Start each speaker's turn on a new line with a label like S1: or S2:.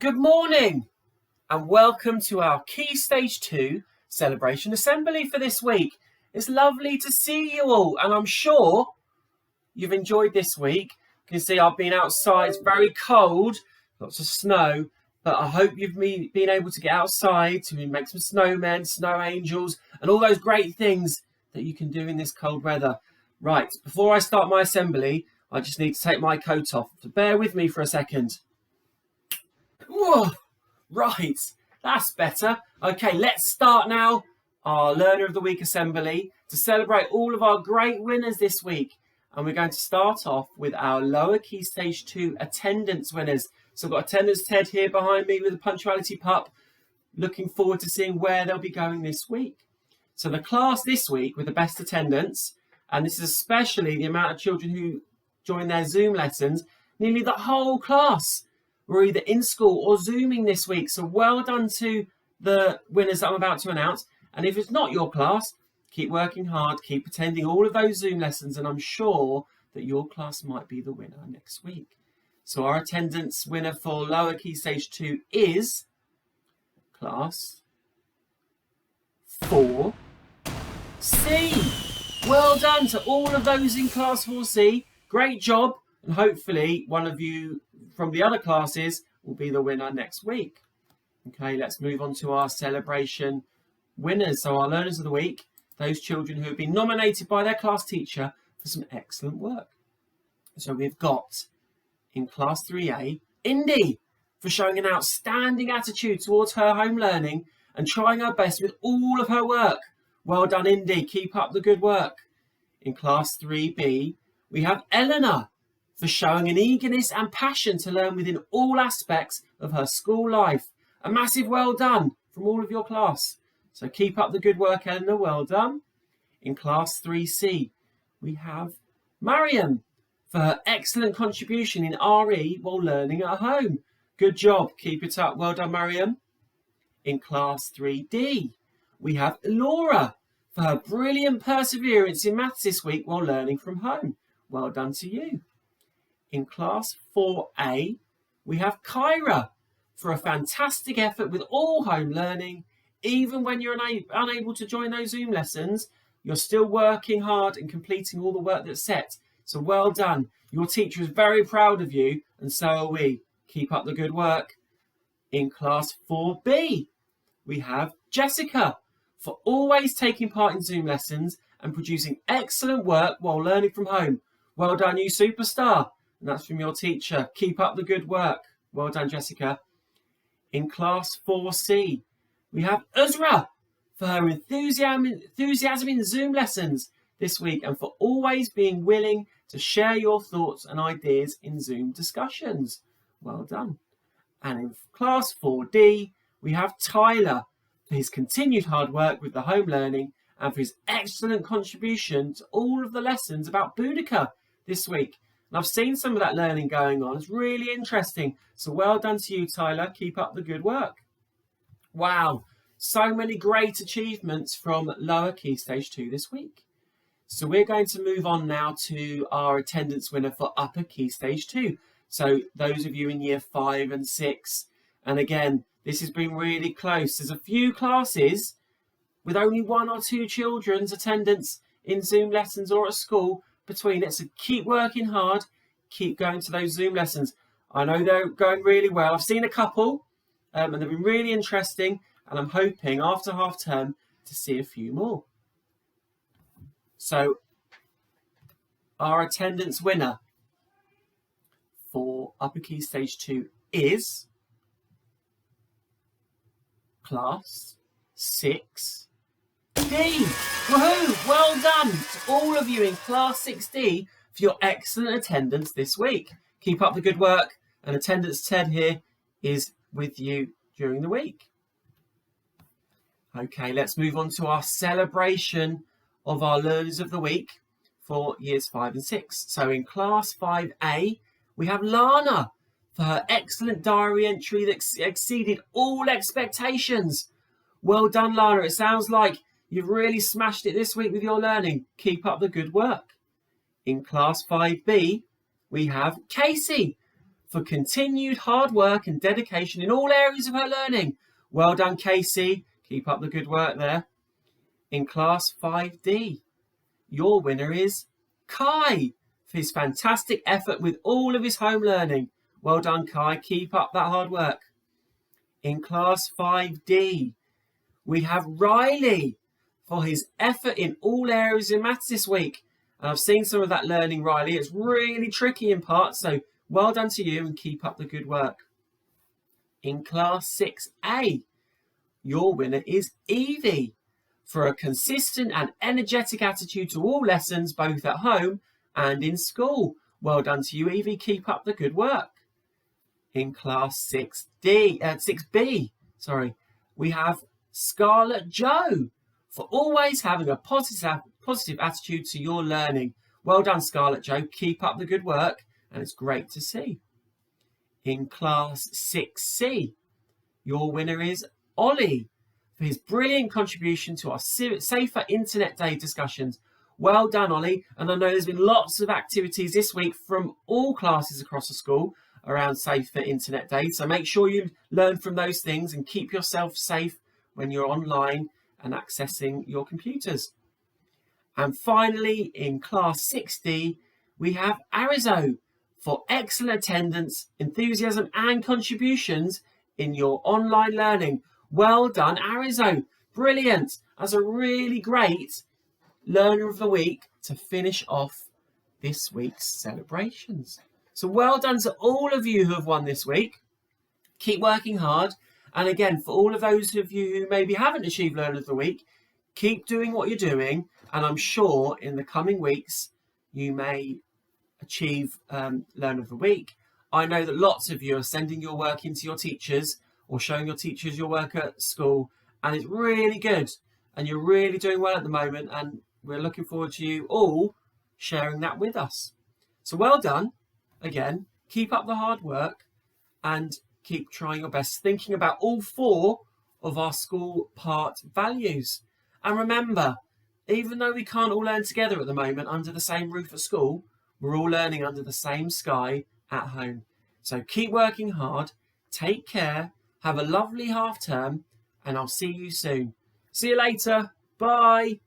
S1: Good morning and welcome to our Key Stage 2 Celebration Assembly for this week. It's lovely to see you all and I'm sure you've enjoyed this week. You can see I've been outside, it's very cold, lots of snow, but I hope you've been able to get outside to make some snowmen, snow angels and all those great things that you can do in this cold weather. Right, before I start my assembly, I just need to take my coat off, so bear with me for a second. Whoa, right, that's better. Okay, let's start now our Learner of the Week assembly to celebrate all of our great winners this week. And we're going to start off with our lower Key Stage 2 attendance winners. So I've got attendance Ted here behind me with a punctuality pup. Looking forward to seeing where they'll be going this week. So the class this week with the best attendance, and this is especially the amount of children who join their Zoom lessons, nearly the whole class were either in school or Zooming this week. So well done to the winners that I'm about to announce. And if it's not your class, keep working hard, keep attending all of those Zoom lessons, and I'm sure that your class might be the winner next week. So our attendance winner for lower Key Stage 2 is class 4C. Well done to all of those in class 4C. Great job. And hopefully one of you from the other classes will be the winner next week. Okay, let's move on to our celebration winners. So our learners of the week, those children who have been nominated by their class teacher for some excellent work. So we've got in class 3A, Indy, for showing an outstanding attitude towards her home learning and trying her best with all of her work. Well done, Indy. Keep up the good work. In class 3B, we have Eleanor, for showing an eagerness and passion to learn within all aspects of her school life. A massive well done from all of your class. So keep up the good work, Eleanor. Well done. In class 3C, we have Mariam for her excellent contribution in RE while learning at home. Good job. Keep it up. Well done, Mariam. In class 3D, we have Laura for her brilliant perseverance in maths this week while learning from home. Well done to you. In class 4A, we have Kyra for a fantastic effort with all home learning. Even when you're unable to join those Zoom lessons, you're still working hard and completing all the work that's set. So well done. Your teacher is very proud of you, and so are we. Keep up the good work. In class 4B, we have Jessica for always taking part in Zoom lessons and producing excellent work while learning from home. Well done, you superstar. And that's from your teacher. Keep up the good work. Well done, Jessica. In class 4C, we have Uzra for her enthusiasm in Zoom lessons this week and for always being willing to share your thoughts and ideas in Zoom discussions. Well done. And in class 4D, we have Tyler for his continued hard work with the home learning and for his excellent contribution to all of the lessons about Boudica this week. And I've seen some of that learning going on. It's really interesting. So well done to you, Tyler. Keep up the good work. Wow, so many great achievements from lower Key Stage 2 this week. So we're going to move on now to our attendance winner for upper Key Stage 2. So those of you in year 5 and 6, and again, this has been really close. There's a few classes with only 1 or 2 children's attendance in Zoom lessons or at school between it. So keep working hard, keep going to those Zoom lessons. I know they're going really well. I've seen a couple and they've been really interesting, and I'm hoping after half term to see a few more. So our attendance winner for upper Key Stage 2 is class 6D. Woohoo! Well done to all of you in class 6D for your excellent attendance this week. Keep up the good work, and attendance Ted here is with you during the week. Okay, let's move on to our celebration of our learners of the week for years 5 and 6. So in class 5A, we have Lana for her excellent diary entry that exceeded all expectations. Well done, Lana. It sounds like you've really smashed it this week with your learning. Keep up the good work. In class 5B, we have Casey for continued hard work and dedication in all areas of her learning. Well done, Casey. Keep up the good work there. In Class 5D, your winner is Kai for his fantastic effort with all of his home learning. Well done, Kai. Keep up that hard work. In Class 5D, we have Riley for his effort in all areas in maths this week. And I've seen some of that learning, Riley. It's really tricky in parts, so well done to you and keep up the good work. In Class 6A, your winner is Evie for a consistent and energetic attitude to all lessons, both at home and in school. Well done to you, Evie. Keep up the good work. In Class 6B, we have Scarlett Joe for always having a positive attitude to your learning. Well done, Scarlett Joe. Keep up the good work, and it's great to see. In Class 6C, your winner is Ollie for his brilliant contribution to our Safer Internet Day discussions. Well done, Ollie. And I know there's been lots of activities this week from all classes across the school around Safer Internet Day. So make sure you learn from those things and keep yourself safe when you're online and accessing your computers. And finally, in Class 6D, we have Arizo for excellent attendance, enthusiasm and contributions in your online learning. Well done, Arizo. Brilliant. That's a really great Learner of the Week to finish off this week's celebrations. So well done to all of you who have won this week. Keep working hard. And again, for all of those of you who maybe haven't achieved Learner of the Week, keep doing what you're doing. And I'm sure in the coming weeks, you may achieve Learner of the Week. I know that lots of you are sending your work into your teachers or showing your teachers your work at school. And it's really good. And you're really doing well at the moment. And we're looking forward to you all sharing that with us. So well done. Again, keep up the hard work and keep trying your best, thinking about all 4 of our school part values. And remember, even though we can't all learn together at the moment under the same roof at school, we're all learning under the same sky at home. So keep working hard, take care, have a lovely half term, and I'll see you soon. See you later. Bye.